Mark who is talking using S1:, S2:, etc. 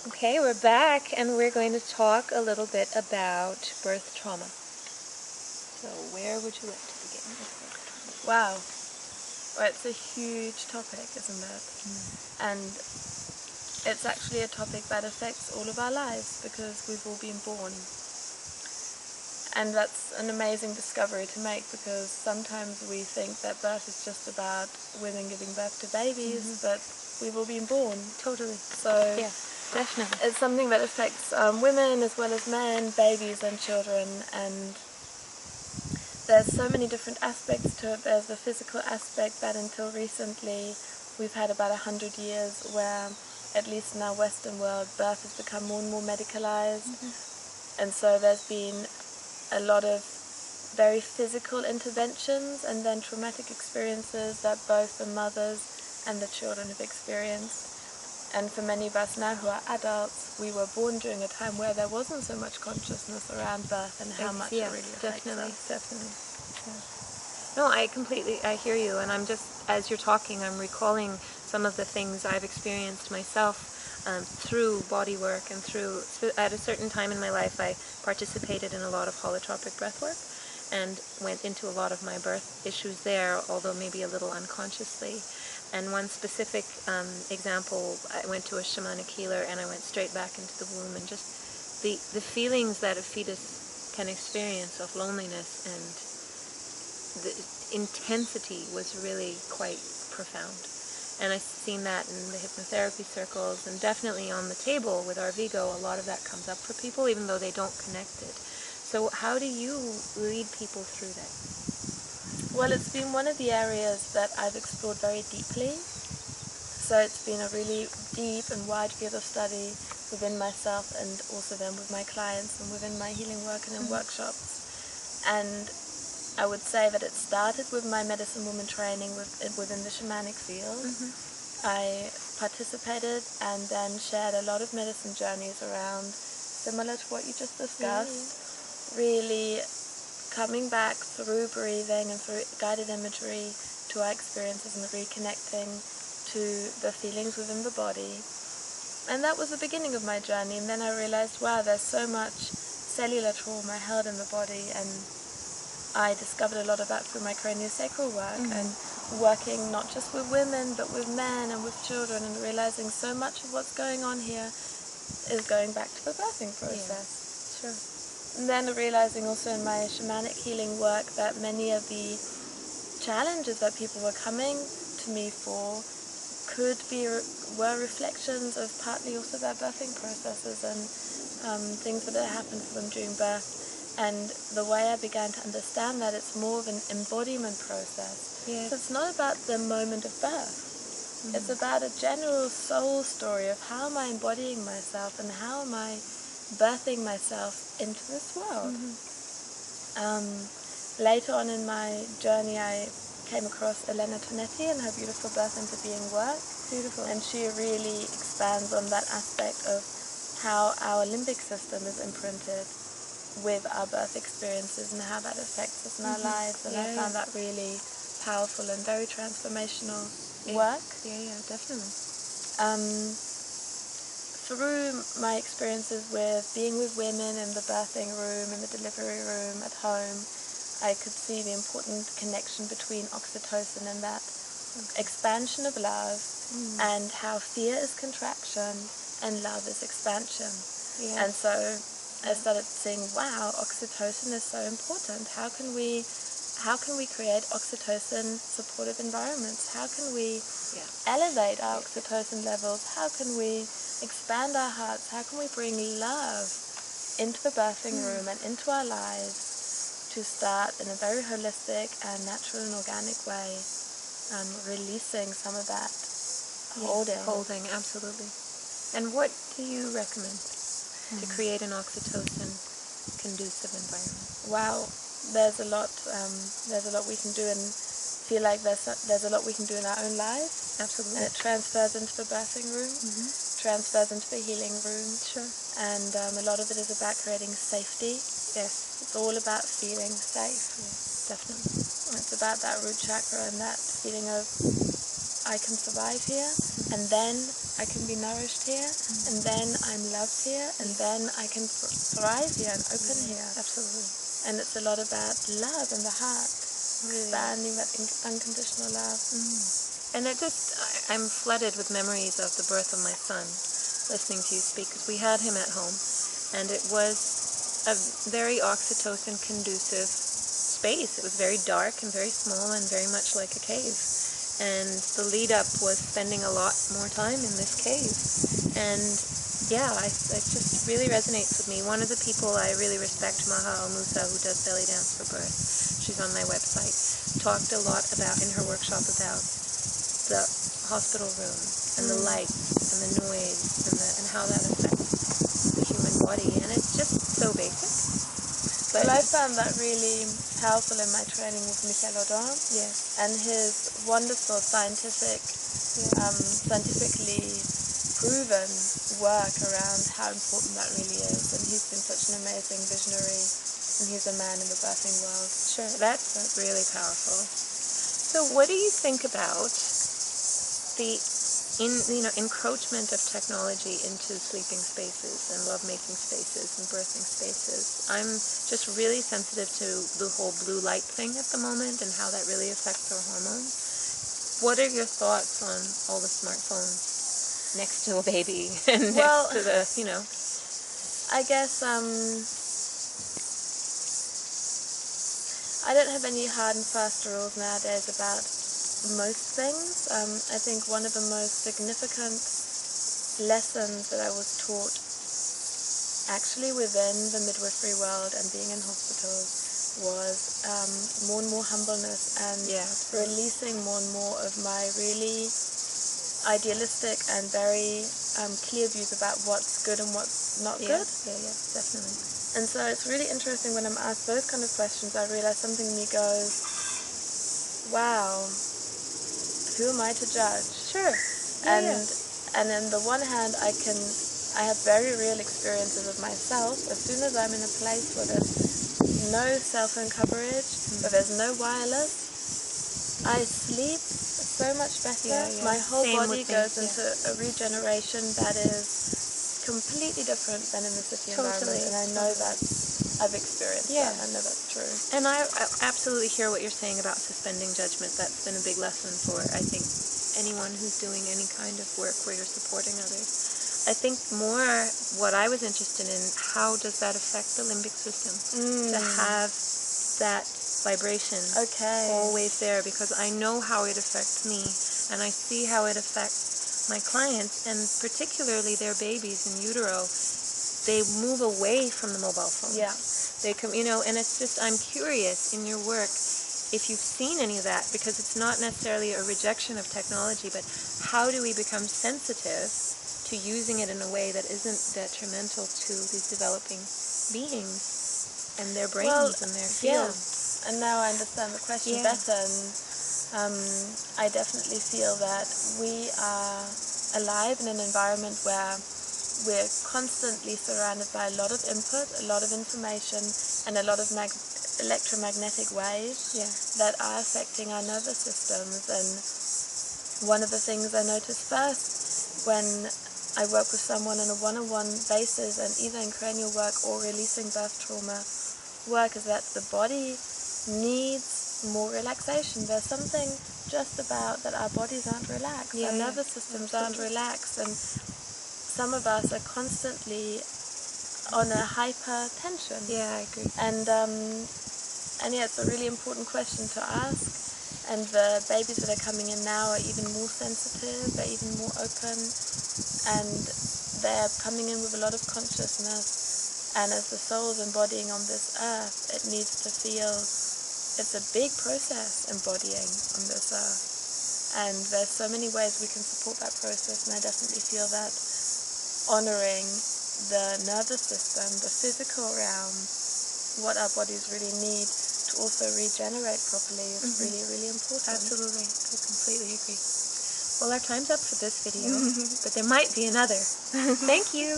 S1: Okay, we're back and we're going to talk a little bit about birth trauma. So where would you like to begin with birth trauma?
S2: Wow. Well, it's a huge topic, isn't it? And it's actually a topic that affects all of our lives because we've all been born. And that's an amazing discovery to make, because sometimes we think that birth is just about women giving birth to babies, but we've all been born.
S1: Totally.
S2: So
S1: Yeah, definitely.
S2: it's something that affects women as well as men, babies and children, and there's so many different aspects to it. There's the physical aspect that until recently we've had about 100 years where, at least in our Western world, birth has become more and more medicalized. And so there's been a lot of very physical interventions and then traumatic experiences that both the mothers and the children have experienced. And for many of us now who are adults, we were born during a time where there wasn't so much consciousness around birth and how much it really affects us.
S1: Definitely. Yeah. No, I hear you, and I'm just, as you're talking, I'm recalling some of the things I've experienced myself through body work and through, at a certain time in my life, I participated in a lot of holotropic breath work and went into a lot of my birth issues there, although maybe a little unconsciously. And one specific example, I went to a shamanic healer and I went straight back into the womb, and just the feelings that a fetus can experience of loneliness and the intensity was really quite profound. And I've seen that in the hypnotherapy circles, and definitely on the table with our Vigo, a lot of that comes up for people, even though they don't connect it. So how do you lead people through that?
S2: Well, it's been one of the areas that I've explored very deeply. So it's been a really deep and wide field of study within myself, and also then with my clients and within my healing work and in workshops. And I would say that it started with my medicine woman training within the shamanic field. I participated and then shared a lot of medicine journeys around, similar to what you just discussed, really coming back through breathing and through guided imagery to our experiences and reconnecting to the feelings within the body. And that was the beginning of my journey, and then I realized, wow, there's so much cellular trauma held in the body, and I discovered a lot of that through my craniosacral work and working not just with women but with men and with children, and realizing so much of what's going on here is going back to the birthing process.
S1: Sure.
S2: And then realizing also in my shamanic healing work that many of the challenges that people were coming to me for were reflections of partly also their birthing processes and things that had happened for them during birth. And the way I began to understand that it's more of an embodiment process.
S1: Yes.
S2: So it's not about the moment of birth. It's about a general soul story of how am I embodying myself and how am I birthing myself into this world. Later on in my journey, I came across Elena Tonetti and her beautiful Birth into Being work.
S1: Beautiful.
S2: And she really expands on that aspect of how our limbic system is imprinted with our birth experiences and how that affects us in our lives. And I found that really powerful and very transformational work.
S1: Yeah, definitely.
S2: Through my experiences with being with women in the birthing room, in the delivery room, at home, I could see the important connection between oxytocin and that expansion of love, and how fear is contraction and love is expansion. And so I started seeing, wow, oxytocin is so important. How can we create oxytocin supportive environments? How can we elevate our oxytocin levels? How can we expand our hearts? How can we bring love into the birthing room and into our lives to start in a very holistic and natural and organic way, releasing some of that holding.
S1: Absolutely. And what do you recommend to create an oxytocin conducive environment?
S2: Wow, there's a lot we can do, and feel like there's a lot we can do in our own lives.
S1: Absolutely.
S2: And it transfers into the birthing room, transfers into the healing room.
S1: Sure.
S2: And a lot of it is about creating safety.
S1: Yes.
S2: It's all about feeling safe.
S1: Yes, definitely.
S2: It's about that root chakra and that feeling of, I can survive here. And then I can be nourished here, and then I'm loved here, and then I can thrive here and open here.
S1: Absolutely.
S2: And it's a lot about love and the heart,
S1: Really.
S2: expanding that unconditional love.
S1: And I'm flooded with memories of the birth of my son, listening to you speak, because we had him at home, and it was a very oxytocin conducive space. It was very dark and very small and very much like a cave. And the lead up was spending a lot more time in this cave. And yeah, it just really resonates with me. One of the people I really respect, Maha Al-Musa, who does belly dance for birth, she's on my website, talked a lot about, in her workshop, about the hospital room and the lights and the noise and how that affects the human body. And it's just so basic. But
S2: Well, I found that really powerful in my training with Michel Audin,
S1: yes,
S2: and his wonderful scientifically proven work around how important that really is. And he's been such an amazing visionary, and he's a man in the birthing world.
S1: sure, that's really powerful. So what do you think about the encroachment of technology into sleeping spaces and lovemaking spaces and birthing spaces? I'm just really sensitive to the whole blue light thing at the moment and how that really affects our hormones. What are your thoughts on all the smartphones next to a baby and
S2: Well,
S1: next to the,
S2: I guess I don't have any hard and fast rules nowadays about most things. I think one of the most significant lessons that I was taught actually within the midwifery world and being in hospitals was more and more humbleness and releasing more and more of my really idealistic and very clear views about what's good and what's not good.
S1: Yeah, definitely.
S2: And so it's really interesting when I'm asked those kind of questions, I realize something in me goes, wow, who am I to judge?
S1: Sure.
S2: And on the one hand, I have very real experiences of myself. As soon as I'm in a place where there's no cell phone coverage, where there's no wireless, I sleep so much better. My whole body goes into a regeneration that is completely different than in the city environment, and I know that I've experienced that. I know that's true.
S1: And I absolutely hear what you're saying about suspending judgment. That's been a big lesson for, I think, anyone who's doing any kind of work where you're supporting others. I think more what I was interested in, how does that affect the limbic system? To have that vibration always there, because I know how it affects me, and I see how it affects my clients, and particularly their babies in utero. They move away from the mobile phone. They come, and it's just, I'm curious in your work if you've seen any of that, because it's not necessarily a rejection of technology, but how do we become sensitive to using it in a way that isn't detrimental to these developing beings and their brains and their fields?
S2: And now I understand the question better, and I definitely feel that we are alive in an environment where we're constantly surrounded by a lot of input, a lot of information, and a lot of electromagnetic waves that are affecting our nervous systems. And one of the things I notice first when I work with someone on a one-on-one basis, and either in cranial work or releasing birth trauma work, is that the body needs more relaxation. There's something just about that our bodies aren't relaxed, our nervous systems aren't relaxed, and some of us are constantly on a hypertension.
S1: I agree.
S2: And it's a really important question to ask. And the babies that are coming in now are even more sensitive, they're even more open, and they're coming in with a lot of consciousness. And as the soul's embodying on this earth, it needs to feel it's a big process embodying on this earth. And there's so many ways we can support that process, and I definitely feel that honoring the nervous system, the physical realm, what our bodies really need to also regenerate properly is really, really important.
S1: Absolutely. I completely agree. Well, our time's up for this video, but there might be another. Thank you.